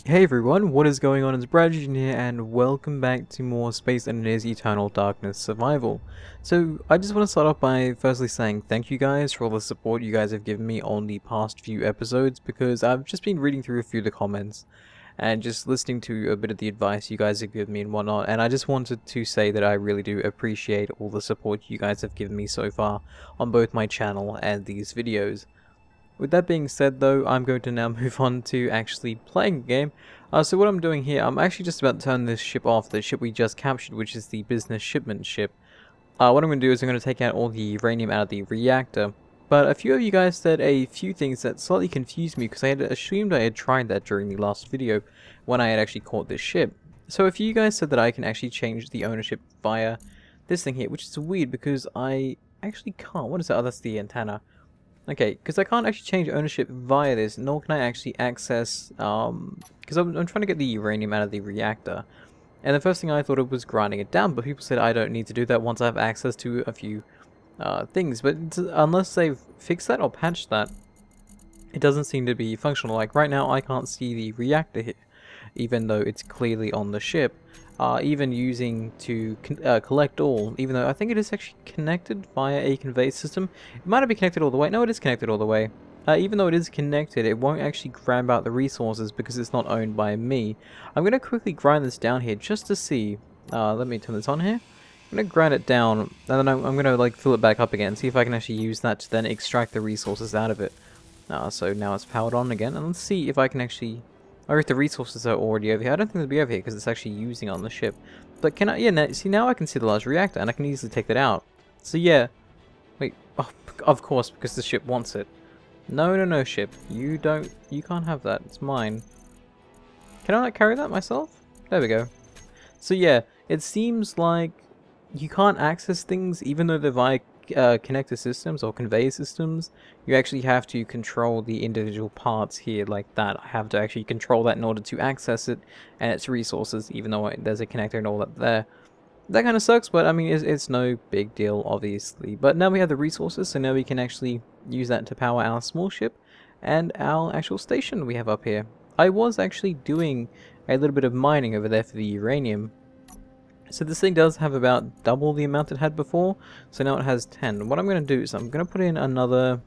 Hey everyone, what is going on? It's Bradgen here, and welcome back to more Space Engineers Eternal Darkness Survival. So, I just want to start off by firstly saying thank you guys for all the support you guys have given me on the past few episodes, because I've just been reading through a few of the comments, and just listening to a bit of the advice you guys have given me and whatnot, and I just wanted to say that I really do appreciate all the support you guys have given me so far on both my channel and these videos. With that being said though, I'm going to now move on to actually playing the game. So what I'm doing here, I'm actually just about to turn this ship off, the ship we just captured, which is the business shipment ship. What I'm going to do is I'm going to take out all the uranium out of the reactor. But a few of you guys said a few things that slightly confused me because I had assumed I had tried that during the last video when I had actually caught this ship. So a few of you guys said that I can actually change the ownership via this thing here, which is weird because I actually can't. What is that? Oh, that's the antenna. Okay, because I can't actually change ownership via this, nor can I actually access, because I'm trying to get the uranium out of the reactor. And the first thing I thought of was grinding it down, but people said I don't need to do that once I have access to a few things. But unless they've fixed that or patched that, it doesn't seem to be functional. Like right now I can't see the reactor here, even though it's clearly on the ship. Even using to collect all, even though I think it is actually connected via a conveyor system. It might not be connected all the way. No, it is connected all the way. Even though it is connected, it won't actually grab out the resources because it's not owned by me. I'm going to quickly grind this down here just to see. Let me turn this on here. I'm going to grind it down, and then I'm going to like fill it back up again, see if I can actually use that to then extract the resources out of it. So now it's powered on again, and let's see if I can actually... Or if the resources are already over here. I don't think they'll be over here because it's actually using on the ship. But can I... Yeah, now I can see the large reactor and I can easily take that out. So yeah. Wait. Oh, of course, because the ship wants it. No, ship. You can't have that. It's mine. Can I not carry that myself? There we go. So yeah, it seems like you can't access things even though they're via connector systems or conveyor systems. You actually have to control the individual parts here like that. I have to actually control that in order to access it and its resources, even though there's a connector and all that there. That kind of sucks, but I mean it's no big deal obviously. But now we have the resources, so now we can actually use that to power our small ship and our actual station we have up here. I was actually doing a little bit of mining over there for the uranium. So this thing does have about double the amount it had before, so now it has 10. What I'm going to do is I'm going to put in another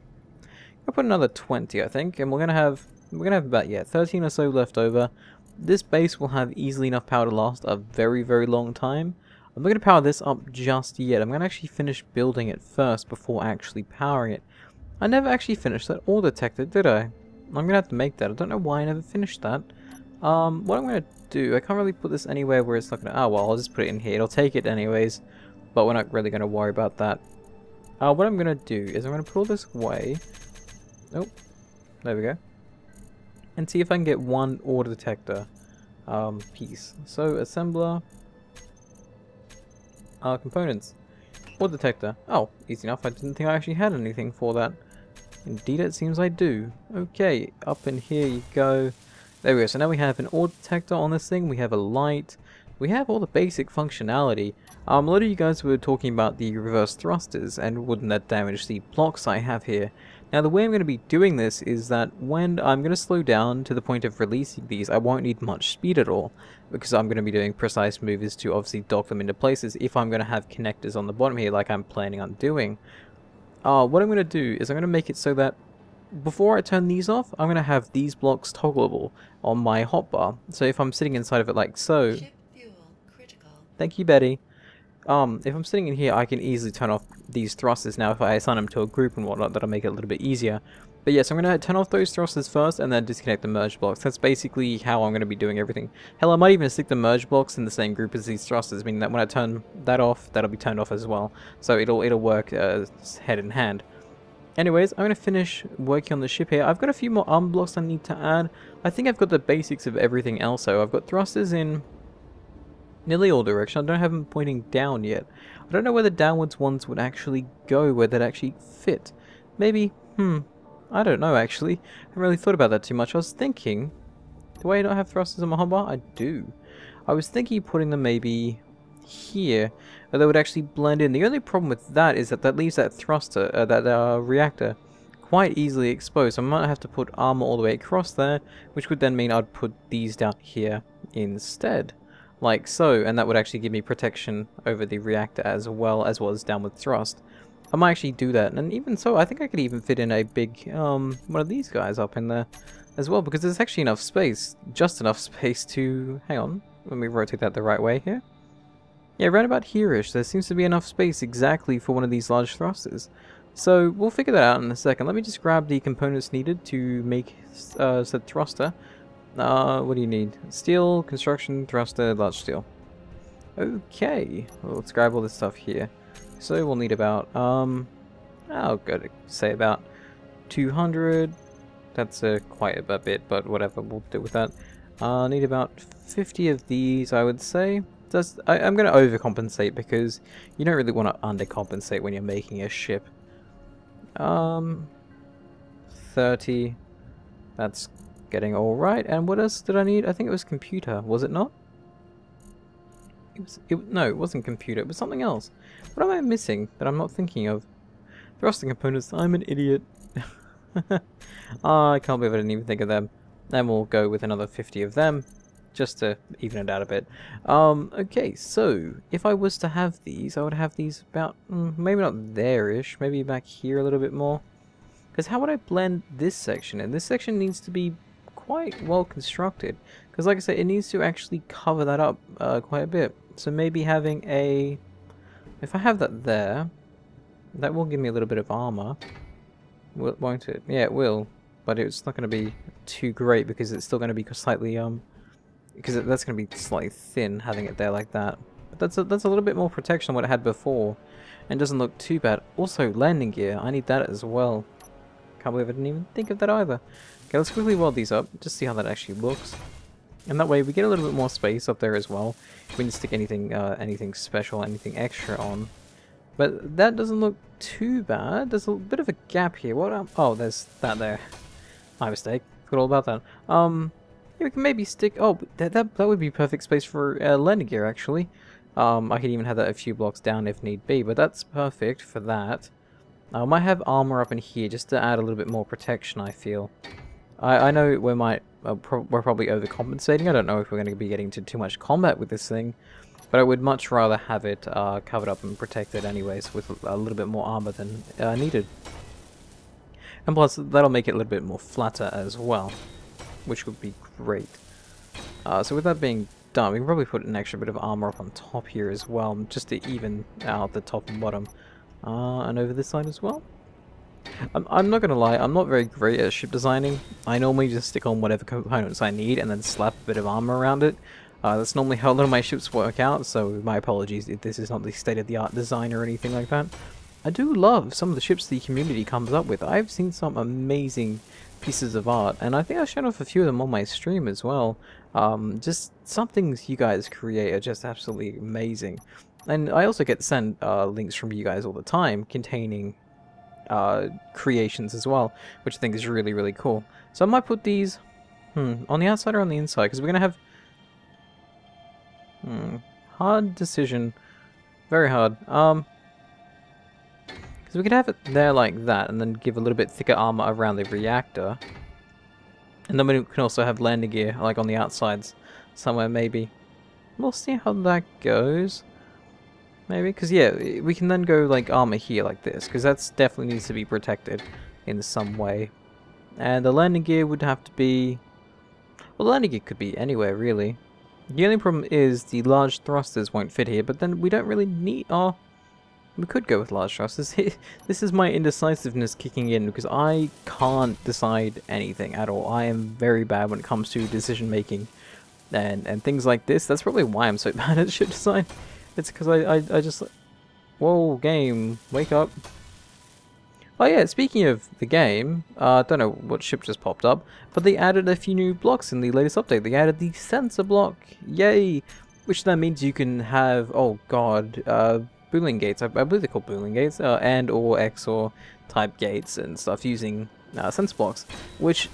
20, I think, and we're going to have about 13 or so left over. This base will have easily enough power to last a very, very long time. I'm not going to power this up just yet. I'm going to actually finish building it first before actually powering it. I never actually finished that ore detector, did I? I'm going to have to make that. I don't know why I never finished that. What I'm going to do, I can't really put this anywhere where it's not going to... Oh, well, I'll just put it in here. It'll take it anyways, but we're not really going to worry about that. What I'm going to do is I'm going to pull this away. Oh, there we go. And see if I can get one ore detector piece. So, assembler. Components. Ore detector. Oh, easy enough. I didn't think I actually had anything for that. Indeed, it seems I do. Okay, up in here you go. There we go, so now we have an ore detector on this thing, we have a light, we have all the basic functionality. A lot of you guys were talking about the reverse thrusters and wouldn't that damage the blocks I have here. Now the way I'm going to be doing this is that when I'm going to slow down to the point of releasing these, I won't need much speed at all, because I'm going to be doing precise moves to obviously dock them into places if I'm going to have connectors on the bottom here like I'm planning on doing. What I'm going to do is I'm going to make it so that before I turn these off, I'm going to have these blocks toggleable on my hotbar. So if I'm sitting inside of it like so... Ship fuel critical. Thank you, Betty. If I'm sitting in here, I can easily turn off these thrusters. Now, if I assign them to a group and whatnot, that'll make it a little bit easier. But yes, I'm going to turn off those thrusters first and then disconnect the merge blocks. That's basically how I'm going to be doing everything. Hell, I might even stick the merge blocks in the same group as these thrusters, meaning that when I turn that off, that'll be turned off as well. So it'll work head in hand. Anyways, I'm going to finish working on the ship here. I've got a few more arm blocks I need to add. I think I've got the basics of everything else, so I've got thrusters in nearly all directions. I don't have them pointing down yet. I don't know where the downwards ones would actually go, where they'd actually fit. Maybe, I don't know actually. I haven't really thought about that too much. I was thinking, do I not have thrusters on my hotbar? I do. I was thinking putting them maybe here, they would actually blend in. The only problem with that is that leaves that thruster, that reactor, quite easily exposed. So I might have to put armor all the way across there, which would then mean I'd put these down here instead. Like so, and that would actually give me protection over the reactor as well as downward thrust. I might actually do that, and even so, I think I could even fit in a big, one of these guys up in there as well, because there's actually enough space, just enough space to, hang on, let me rotate that the right way here. Yeah, right about here-ish, there seems to be enough space exactly for one of these large thrusters. So, we'll figure that out in a second. Let me just grab the components needed to make said thruster. What do you need? Steel, construction, thruster, large steel. Okay, well, let's grab all this stuff here. So we'll need about, I'll go to say about 200. That's quite a bit, but whatever, we'll do with that. Need about 50 of these, I would say. I'm going to overcompensate because you don't really want to undercompensate when you're making a ship. 30. That's getting alright. And what else did I need? I think it was computer, was it not? No, it wasn't computer, it was something else. What am I missing that I'm not thinking of? Thrusting components, I'm an idiot. I can't believe I didn't even think of them. Then we'll go with another 50 of them, just to even it out a bit. Okay, so, if I was to have these, I would have these about, maybe not there-ish, maybe back here a little bit more. Because how would I blend this section in? This section needs to be quite well constructed. Because like I said, it needs to actually cover that up quite a bit. So maybe having a... If I have that there, that will give me a little bit of armor. Won't it? Yeah, it will. But it's not going to be too great because it's still going to be slightly... Because that's going to be slightly thin having it there like that. But that's a little bit more protection than what it had before. And doesn't look too bad. Also, landing gear. I need that as well. Can't believe I didn't even think of that either. Okay, let's quickly weld these up. Just see how that actually looks. And that way we get a little bit more space up there as well. We can stick anything anything special, anything extra on. But that doesn't look too bad. There's a bit of a gap here. What? Oh, there's that there. My mistake. Forgot all about that. Yeah, we can maybe stick... Oh, that would be perfect space for landing gear, actually. I could even have that a few blocks down if need be, but that's perfect for that. I might have armor up in here just to add a little bit more protection, I feel. I know we're probably overcompensating. I don't know if we're going to be getting to too much combat with this thing, but I would much rather have it covered up and protected anyways with a little bit more armor than needed. And plus, that'll make it a little bit more flatter as well, which would be great. So with that being done, we can probably put an extra bit of armor up on top here as well, just to even out the top and bottom. And over this side as well. I'm not gonna lie, I'm not very great at ship designing. I normally just stick on whatever components I need and then slap a bit of armor around it. That's normally how a lot of my ships work out, so my apologies if this is not the state-of-the-art design or anything like that. I do love some of the ships the community comes up with. I've seen some amazing pieces of art, and I think I showed off a few of them on my stream as well. Just some things you guys create are just absolutely amazing. And I also get sent links from you guys all the time containing creations as well, which I think is really, really cool. So I might put these on the outside or on the inside, because we're going to have... hard decision. Very hard. Because we could have it there like that, and then give a little bit thicker armor around the reactor. And then we can also have landing gear, like on the outsides somewhere, maybe. We'll see how that goes. Maybe, because yeah, we can then go like armor here like this, because that's definitely needs to be protected in some way. And the landing gear would have to be... Well, the landing gear could be anywhere, really. The only problem is the large thrusters won't fit here, but then we don't really need... Oh, we could go with large thrusters. This is my indecisiveness kicking in, because I can't decide anything at all. I am very bad when it comes to decision making and things like this. That's probably why I'm so bad at ship design. It's because I just... Whoa, game, wake up. Oh yeah, speaking of the game, I don't know what ship just popped up, but they added a few new blocks in the latest update. They added the sensor block, yay! Which then means you can have, oh god, Boolean gates, I believe they're called Boolean gates, and or XOR type gates and stuff using sensor blocks, which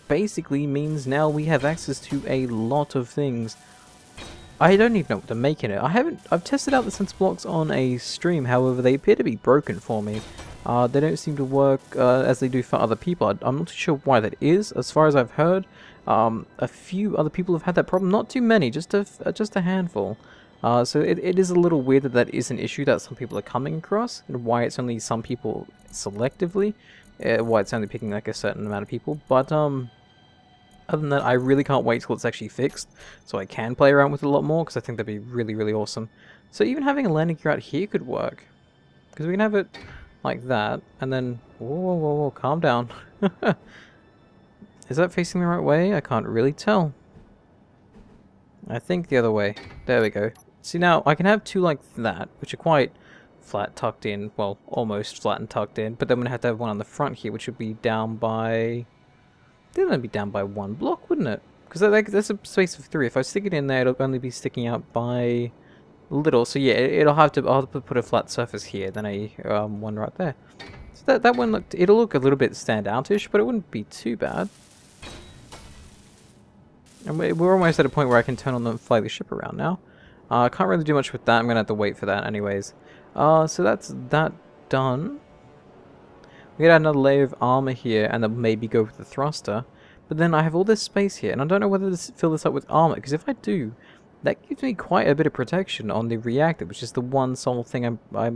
basically means now we have access to a lot of things. I don't even know what to make in it. I've tested out the sensor blocks on a stream, however they appear to be broken for me. They don't seem to work as they do for other people. I'm not too sure why that is. As far as I've heard, a few other people have had that problem. Not too many, just a handful. So it is a little weird that that is an issue that some people are coming across, and why it's only some people selectively, why it's only picking like a certain amount of people. But other than that, I really can't wait till it's actually fixed, so I can play around with it a lot more, because I think that'd be really, really awesome. So even having a landing gear out here could work, because we can have it like that, and then... Whoa, whoa, whoa, whoa, calm down. Is that facing the right way? I can't really tell. I think the other way. There we go. See, now, I can have two like that, which are quite flat, tucked in. Well, almost flat and tucked in. But then I'm going to have one on the front here, which would be down by... They'd only be down by one block, wouldn't it? Because there's a space of 3. If I stick it in there, it'll only be sticking out by... little. So yeah, I'll have to put a flat surface here, then a one right there. So that one it'll look a little bit standoutish, but it wouldn't be too bad. And we're almost at a point where I can turn on and fly the ship around now. I can't really do much with that. I'm gonna have to wait for that anyways. So that's that done. We got another layer of armor here, and then maybe go with the thruster. But then I have all this space here, and I don't know whether to fill this up with armor, because if I do, that gives me quite a bit of protection on the reactor, which is the one sole thing I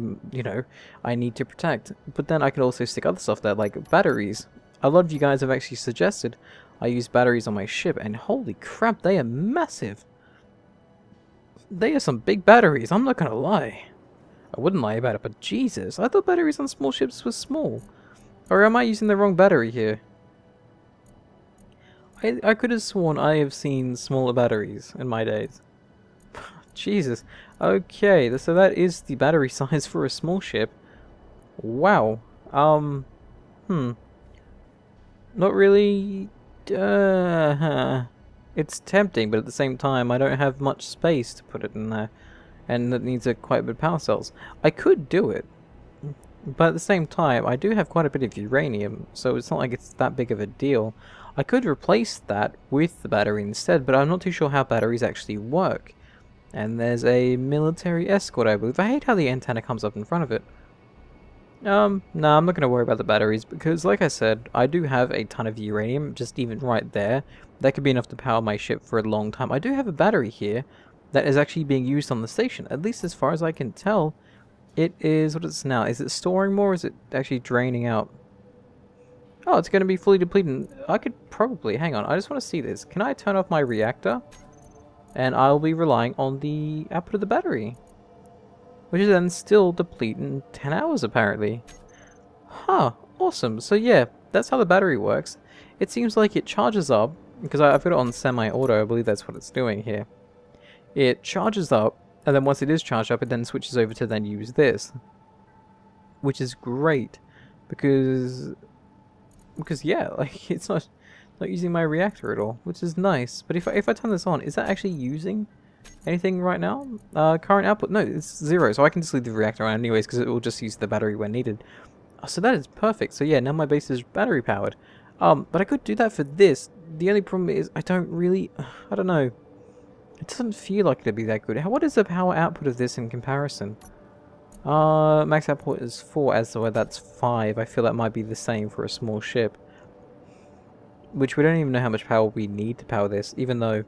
need to protect. But then I could also stick other stuff there, like batteries. A lot of you guys have actually suggested I use batteries on my ship, and holy crap, they are massive. They are some big batteries, I'm not gonna lie. I wouldn't lie about it, but Jesus, I thought batteries on small ships were small. Or am I using the wrong battery here? I could have sworn I have seen smaller batteries in my days. Jesus. Okay, so that is the battery size for a small ship. Wow. Not really... It's tempting, but at the same time, I don't have much space to put it in there. And it needs quite a bit of power cells. I could do it. But at the same time, I do have quite a bit of uranium, so it's not like it's that big of a deal. I could replace that with the battery instead, but I'm not too sure how batteries actually work. And there's a military escort, I believe. I hate how the antenna comes up in front of it. No, I'm not going to worry about the batteries, because like I said, I do have a ton of uranium, just even right there. That could be enough to power my ship for a long time. I do have a battery here that is actually being used on the station, at least as far as I can tell. It is, what is it now? Is it storing more, or is it actually draining out? Oh, it's going to be fully depleted. I could probably, hang on, I just want to see this. Can I turn off my reactor? And I'll be relying on the output of the battery, which is then still deplete in 10 hours apparently. Huh, awesome. So yeah, that's how the battery works. It seems like it charges up, because I've got it on semi-auto, I believe that's what it's doing here. It charges up, and then once it is charged up, it then switches over to then use this. Which is great, because yeah, like it's not using my reactor at all, which is nice. But if I turn this on, is that actually using anything right now? Current output? No, it's 0, so I can just leave the reactor on anyways, because it will just use the battery when needed. So that is perfect. So yeah, now my base is battery powered. But I could do that for this. The only problem is I don't know. It doesn't feel like it'd be that good. What is the power output of this in comparison? Max output is 4, as though that's 5. I feel that might be the same for a small ship. Which we don't even know how much power we need to power this, even though...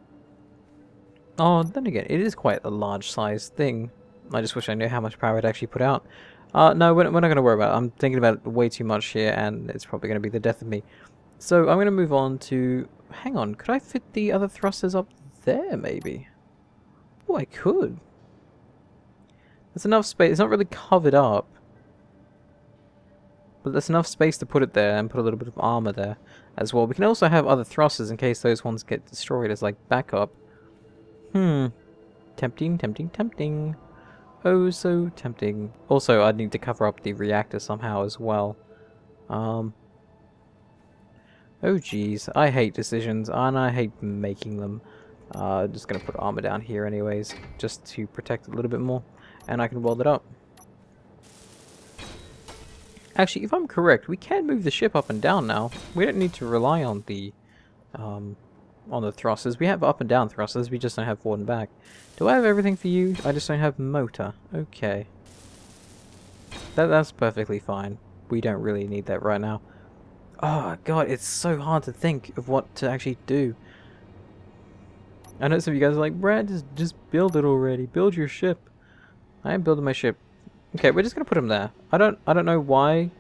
Oh, then again, it is quite a large size thing. I just wish I knew how much power it actually put out. No, we're not going to worry about it. I'm thinking about it way too much here, and it's probably going to be the death of me. So I'm going to move on to... Hang on, could I fit the other thrusters up there, maybe? Oh, I could. There's enough space. It's not really covered up. But there's enough space to put it there and put a little bit of armor there as well. We can also have other thrusters in case those ones get destroyed as like backup. Tempting, tempting, tempting. Oh, so tempting. Also, I'd need to cover up the reactor somehow as well. Oh geez, I hate decisions and I hate making them. Just gonna put armor down here anyways, just to protect it a little bit more, and I can weld it up. Actually, if I'm correct, we can move the ship up and down now. We don't need to rely on the thrusters. We have up and down thrusters, we just don't have forward and back. Do I have everything for you? I just don't have motor. Okay. That's perfectly fine. we don't really need that right now. Oh god, it's so hard to think of what to actually do. I know some of you guys are like, Brad, just build it already. Build your ship. I am building my ship. Okay, we're just gonna put him there. I don't know why.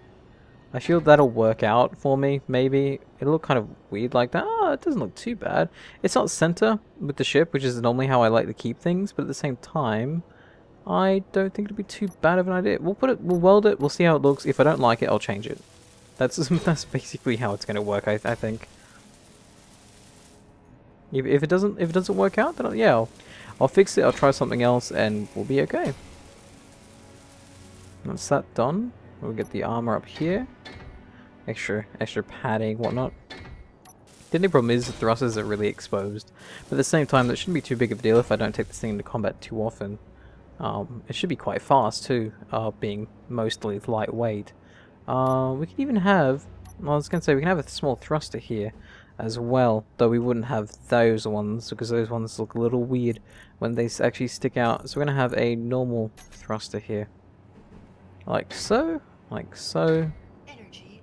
I feel that'll work out for me, maybe. It'll look kind of weird like that. Oh, it doesn't look too bad. It's not center with the ship, which is normally how I like to keep things, but at the same time, I don't think it'll be too bad of an idea. We'll weld it, we'll see how it looks. If I don't like it, I'll change it. That's basically how it's gonna work, I think. If it doesn't work out, then yeah, I'll fix it, I'll try something else, and we'll be okay. That's that done. We'll get the armor up here. Extra padding, whatnot. The only problem is the thrusters are really exposed. But at the same time, that shouldn't be too big of a deal if I don't take this thing into combat too often. It should be quite fast too, being mostly lightweight. We can even have, well, I was going to say, we can have a small thruster here as well, though we wouldn't have those ones, because those ones look a little weird when they actually stick out. So we're going to have a normal thruster here. Like so, like so. Energy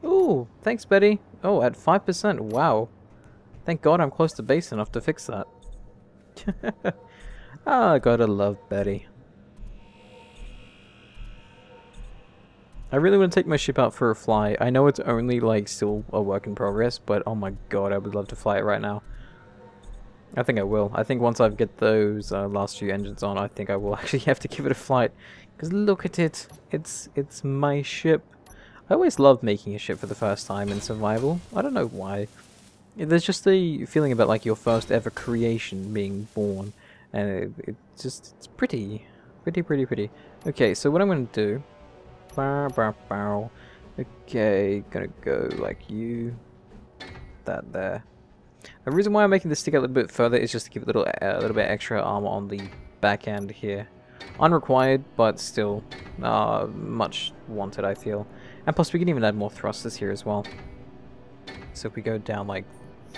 low. Ooh, thanks Betty. Oh, at 5%, wow. Thank God I'm close to base enough to fix that. Ah, gotta love Betty. I really want to take my ship out for a fly. I know it's only like still a work in progress, but oh my god, I would love to fly it right now. I think I will. I think once I get those last few engines on, I think I will actually have to give it a flight. Because look at it. It's my ship. I always loved making a ship for the first time in survival. I don't know why. There's just a feeling about like your first ever creation being born. And it's pretty. Okay, so what I'm going to do... Okay, gonna go like you. That there. The reason why I'm making this stick out a little bit further is just to give it a little bit extra armor on the back end here. Unrequired, but still much wanted, I feel. And plus we can even add more thrusters here as well. So if we go down like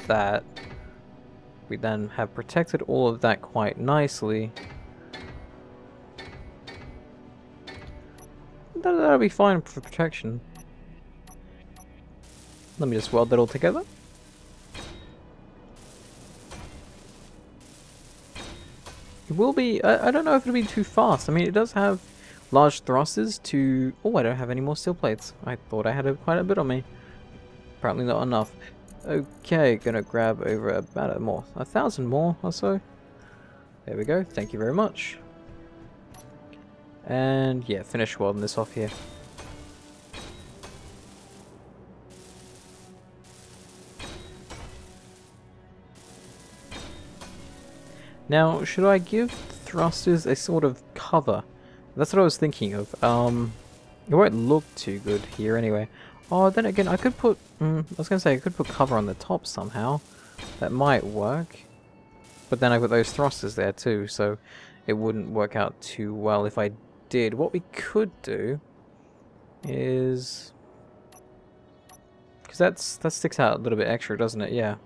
that, we then have protected all of that quite nicely. That'll be fine for protection. Let me just weld that all together. It will be, I don't know if it'll be too fast. I mean, it does have large thrusters to... Oh, I don't have any more steel plates. I thought I had quite a bit on me. Apparently not enough. Okay, gonna grab over about 1,000 more or so. There we go, thank you very much. And yeah, finish welding this off here. Now, should I give thrusters a sort of cover? That's what I was thinking of. It won't look too good here anyway. Oh, then again, I could put... I was going to say, I could put cover on the top somehow. That might work. But then I've got those thrusters there too, so it wouldn't work out too well if I did. What we could do is... Because that sticks out a little bit extra, doesn't it? Yeah.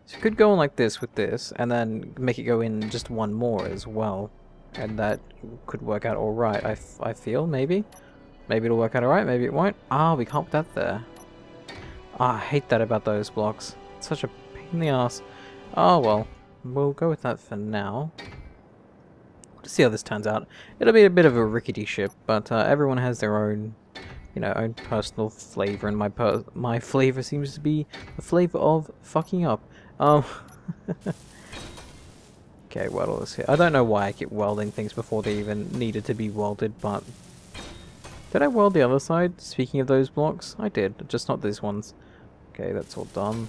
So you could go on like this with this, and then make it go in just one more as well. And that could work out alright, I feel, maybe. Maybe it'll work out alright, maybe it won't. Ah, we can't put that there. Ah, I hate that about those blocks. It's such a pain in the ass. Oh well, we'll go with that for now. Let's see how this turns out. It'll be a bit of a rickety ship, but everyone has their own, you know, own personal flavor, and my flavor seems to be the flavor of fucking up. Okay, weld all this here. I don't know why I keep welding things before they even needed to be welded, but... Did I weld the other side? Speaking of those blocks? I did, just not these ones. Okay, that's all done.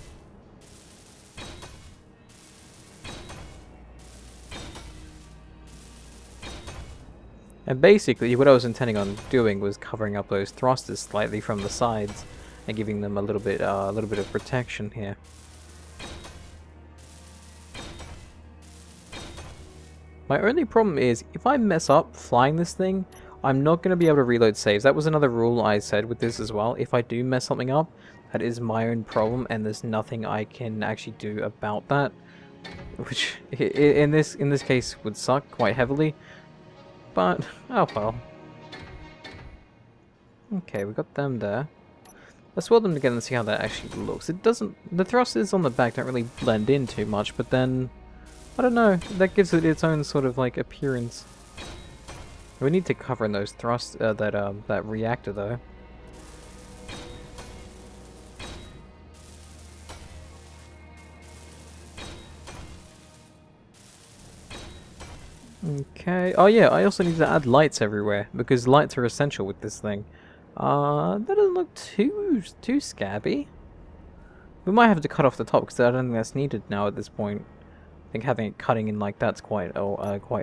And basically, what I was intending on doing was covering up those thrusters slightly from the sides and giving them a little bit of protection here. My only problem is, if I mess up flying this thing, I'm not going to be able to reload saves. That was another rule I said with this as well. If I do mess something up, that is my own problem, and there's nothing I can actually do about that. Which, in this case, would suck quite heavily. But, oh well. Okay, we got them there. Let's weld them together and see how that actually looks. It doesn't... The thrusters on the back don't really blend in too much, but then... I don't know, that gives it its own sort of, like, appearance. We need to cover in those thrust... that reactor, though. Okay. Oh yeah, I also need to add lights everywhere, because lights are essential with this thing. That doesn't look too scabby. We might have to cut off the top, because I don't think that's needed now at this point. I think having it cutting in like that's quite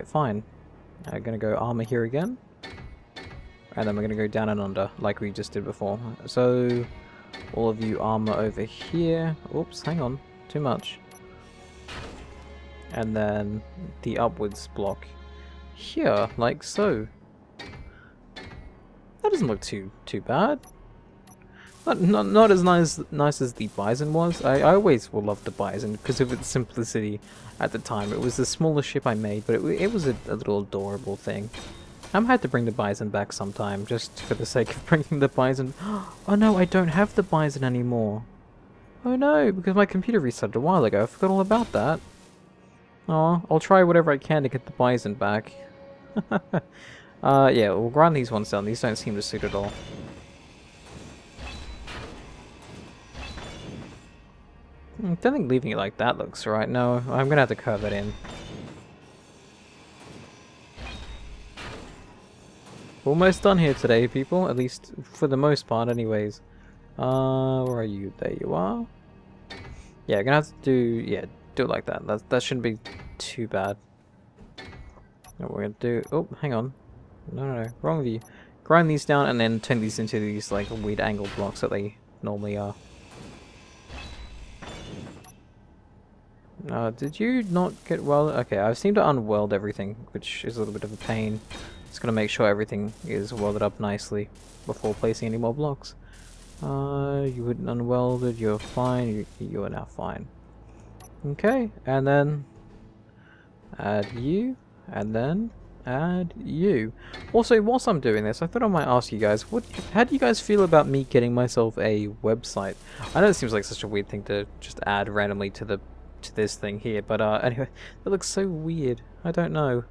fine. I'm gonna go armor here again. And then we're gonna go down and under, like we just did before. So, all of you armor over here. Oops, hang on. Too much. And then the upwards block here, like so. That doesn't look too bad. Not as nice as the Bison was. I always will love the Bison because of its simplicity at the time. It was the smallest ship I made, but it was a little adorable thing. I might have to bring the Bison back sometime, just for the sake of bringing the Bison. Oh no, I don't have the Bison anymore. Oh no, because my computer restarted a while ago. I forgot all about that. Oh, I'll try whatever I can to get the Bison back. Yeah, we'll grind these ones down. These don't seem to suit at all. I don't think leaving it like that looks right. No, I'm gonna have to curve it in. Almost done here today, people. At least for the most part, anyways. Where are you? There you are. Yeah, gonna have to do it like that. That shouldn't be too bad. What we're gonna do... Oh, hang on. No, wrong view. Grind these down and then turn these into these like weird angle blocks that they normally are. Did you not get welded? Okay, I seem to unweld everything, which is a little bit of a pain. Just gonna make sure everything is welded up nicely before placing any more blocks. You wouldn't unwelded, you're fine, you are now fine. Okay, and then add you, and then add you. Also, whilst I'm doing this, I thought I might ask you guys, how do you guys feel about me getting myself a website? I know it seems like such a weird thing to just add randomly to this thing here, but anyway, it looks so weird. I don't know.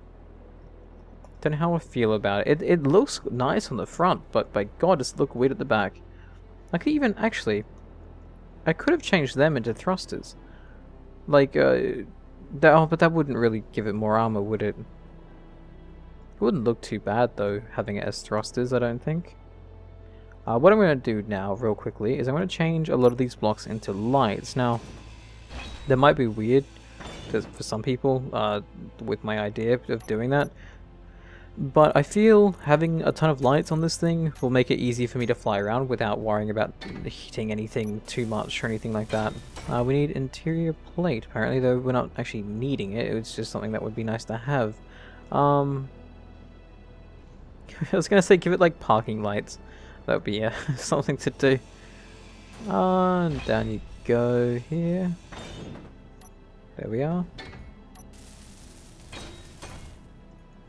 Don't know how I feel about it. It looks nice on the front, but by God, it's look weird at the back. I could even actually, I could have changed them into thrusters. Like, but that wouldn't really give it more armor, would it? It wouldn't look too bad though, having it as thrusters, I don't think. What I'm going to do now, real quickly, is I'm going to change a lot of these blocks into lights. Now, that might be weird for some people, with my idea of doing that. But I feel having a ton of lights on this thing will make it easy for me to fly around without worrying about heating anything too much or anything like that. We need interior plate, apparently, though we're not actually needing it. It's just something that would be nice to have. I was going to say give it like parking lights. That would be something to do. And down you go here. There we are.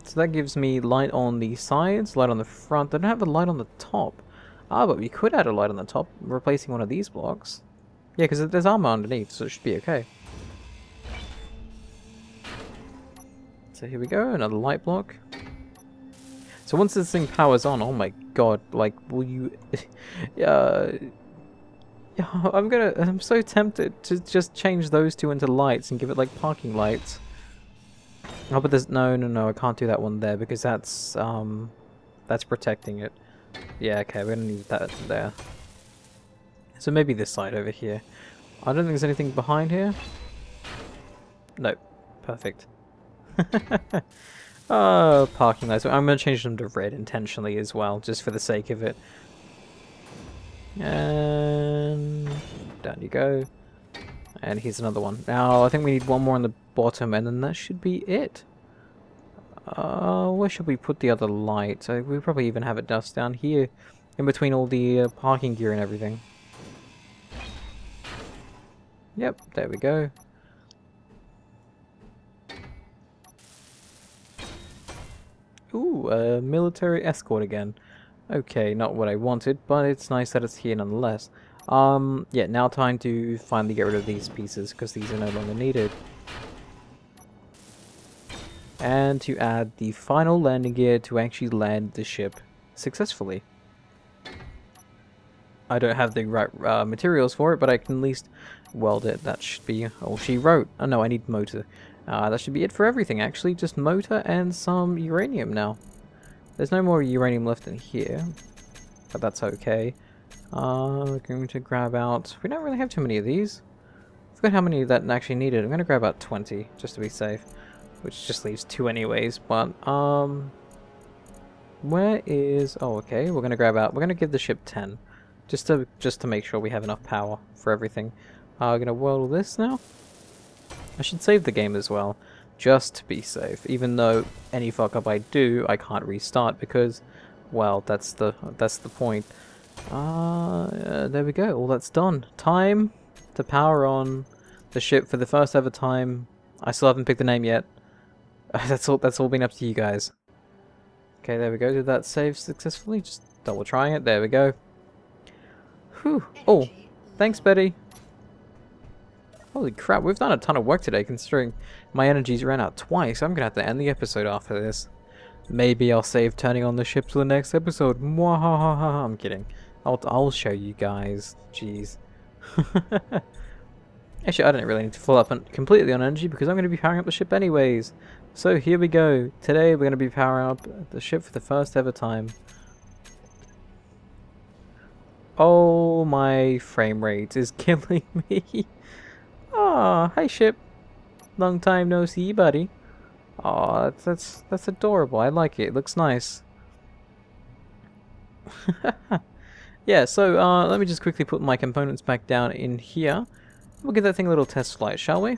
So that gives me light on the sides, light on the front. I don't have a light on the top. But we could add a light on the top, replacing one of these blocks. Yeah, because there's armor underneath, so it should be okay. So here we go, another light block. So once this thing powers on, oh my God, like, will you... I'm so tempted to just change those two into lights and give it like parking lights. Oh, but there's no, I can't do that one there because that's protecting it. Yeah, okay, we're gonna need that there. So maybe this side over here. I don't think there's anything behind here. No, perfect. Oh, parking lights. I'm gonna change them to red intentionally as well, just for the sake of it. And down you go. And here's another one. Now, I think we need one more on the bottom, and then that should be it. Where should we put the other light? We probably even have it just down here, in between all the parking gear and everything. Yep, there we go. Ooh, military escort again. Okay, not what I wanted, but it's nice that it's here nonetheless. Yeah, now time to finally get rid of these pieces, because these are no longer needed. And to add the final landing gear to actually land the ship successfully. I don't have the right materials for it, but I can at least weld it. That should be all she wrote. Oh no, I need motor. That should be it for everything, actually. Just motor and some uranium now. There's no more uranium left in here, but that's okay. We're going to grab out... We don't really have too many of these. I forgot how many that actually needed. I'm going to grab out 20, just to be safe. Which just leaves 2 anyways, but, where is... Oh, okay, we're going to grab out... We're going to give the ship 10. Just to make sure we have enough power for everything. We're going to weld this now. I should save the game as well, just to be safe. Even though any fuck up I do, I can't restart because, well, that's the point. There we go. All that's done. Time to power on the ship for the first ever time. I still haven't picked the name yet. That's all been up to you guys. Okay, there we go. Did that save successfully? Just double trying it. There we go. Whew. Oh, thanks, Betty. Holy crap, we've done a ton of work today, considering my energies ran out twice. I'm gonna have to end the episode after this. Maybe I'll save turning on the ship to the next episode. Mwahaha. I'm kidding. I'll show you guys. Jeez. Actually, I don't really need to fill up completely on energy because I'm going to be powering up the ship anyways. So here we go. Today we're going to be powering up the ship for the first ever time. Oh, my frame rate is killing me. Aw, hi ship. Long time no see, buddy. Aw, that's adorable. I like it. It looks nice. Yeah, so let me just quickly put my components back down in here. We'll give that thing a little test flight, shall we?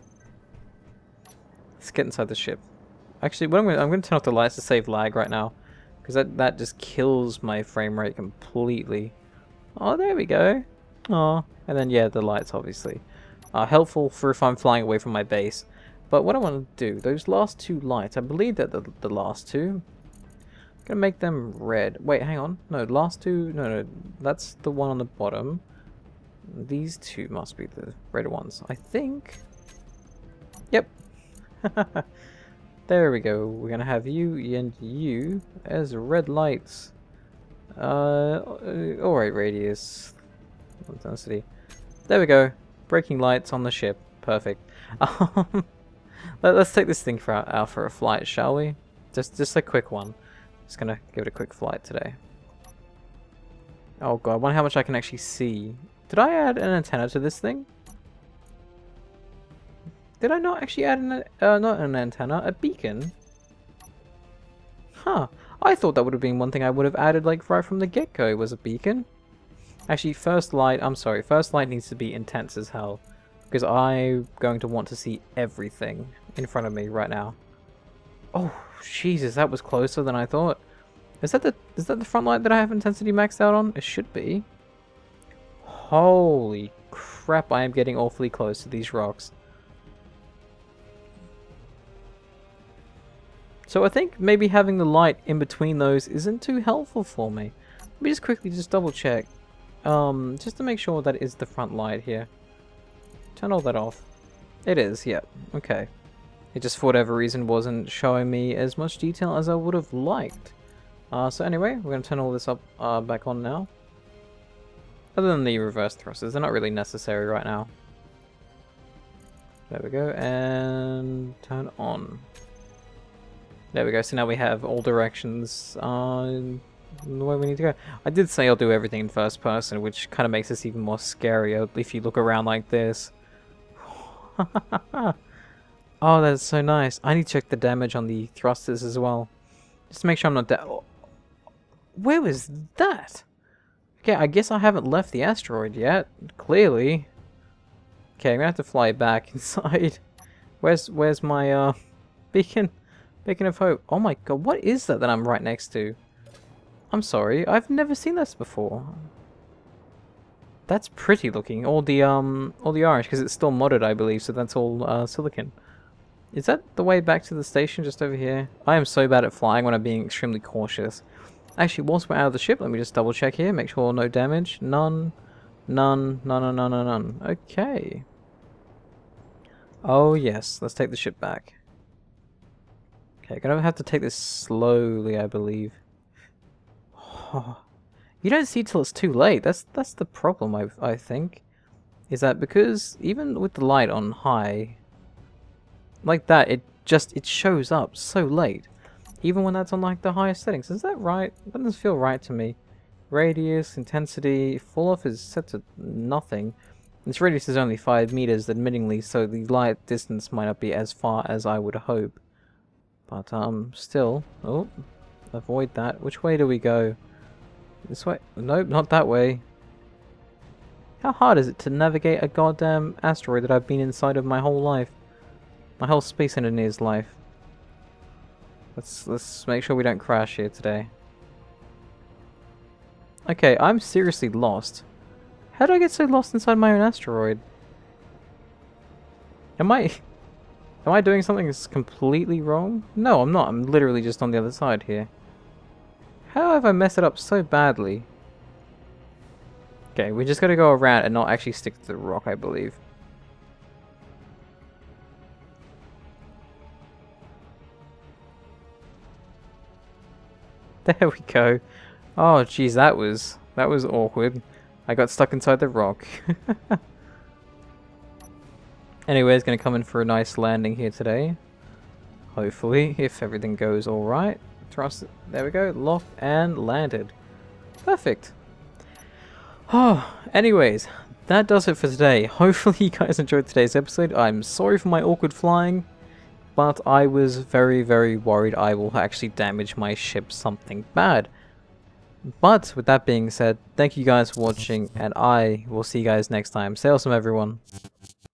Let's get inside the ship. Actually, what I'm going to turn off the lights to save lag right now, because that just kills my frame rate completely. Oh, there we go. Oh, and then yeah, the lights obviously are helpful for if I'm flying away from my base. But what I want to do, those last 2 lights, I believe that the last 2. I'm gonna make them red. Wait, hang on. No, last 2. No, that's the one on the bottom. These 2 must be the red ones, I think. Yep. There we go. We're gonna have you and you as red lights. Alright, radius. Intensity. There we go. Braking lights on the ship. Perfect. Let's take this thing out for a flight, shall we? Just a quick one. Just gonna give it a quick flight today. Oh god, I wonder how much I can actually see. Did I add an antenna to this thing? Did I not actually add not an antenna, a beacon? Huh. I thought that would have been one thing I would have added like right from the get-go was a beacon. Actually, first light needs to be intense as hell. Because I'm going to want to see everything in front of me right now. Oh, Jesus, that was closer than I thought. Is that the front light that I have intensity maxed out on? It should be. Holy crap, I am getting awfully close to these rocks. So I think maybe having the light in between those isn't too helpful for me. Let me just quickly double check. Just to make sure that it is the front light here. Turn all that off. It is, yep. Okay. It just for whatever reason wasn't showing me as much detail as I would have liked. So anyway, we're going to turn all this up back on now. Other than the reverse thrusters, they're not really necessary right now. There we go, and turn on. There we go, so now we have all directions the way we need to go. I did say I'll do everything in first person, which kind of makes this even more scarier if you look around like this. Oh, that's so nice. I need to check the damage on the thrusters as well. Just to make sure I'm not dead. Oh, where was that? Okay, I guess I haven't left the asteroid yet. Clearly. Okay, I'm gonna have to fly back inside. Where's my beacon? Beacon of hope. Oh my god, what is that I'm right next to? I'm sorry, I've never seen this before. That's pretty looking. All the orange, because it's still modded, I believe, so that's all silicon. Is that the way back to the station just over here? I am so bad at flying when I'm being extremely cautious. Actually, whilst we're out of the ship, let me just double check here, make sure no damage. None. None. None, none, none, none, none. Okay. Oh yes, let's take the ship back. Okay, gonna have to take this slowly, I believe. You don't see till it's too late. That's the problem, I think. Is that because even with the light on high, like that, it shows up so late. Even when that's on like the highest settings. Is that right? That doesn't feel right to me. Radius, intensity, fall off is set to nothing. This radius is only 5 meters, admittingly, so the light distance might not be as far as I would hope. But still, oh, avoid that. Which way do we go? This way? Nope, not that way. How hard is it to navigate a goddamn asteroid that I've been inside of my whole life? My whole Space Engineer's life. Let's make sure we don't crash here today. Okay, I'm seriously lost. How did I get so lost inside my own asteroid? Am I doing something that's completely wrong? No, I'm not. I'm literally just on the other side here. How have I messed it up so badly? Okay, we just gotta go around and not actually stick to the rock, I believe. There we go. Oh jeez, that was awkward. I got stuck inside the rock. Anyway, it's gonna come in for a nice landing here today. Hopefully, if everything goes alright. Thrust it. There we go. Locked and landed. Perfect. Oh, anyways, that does it for today. Hopefully you guys enjoyed today's episode. I'm sorry for my awkward flying, but I was very, very worried I will actually damage my ship something bad. But with that being said, thank you guys for watching, and I will see you guys next time. Stay awesome, everyone.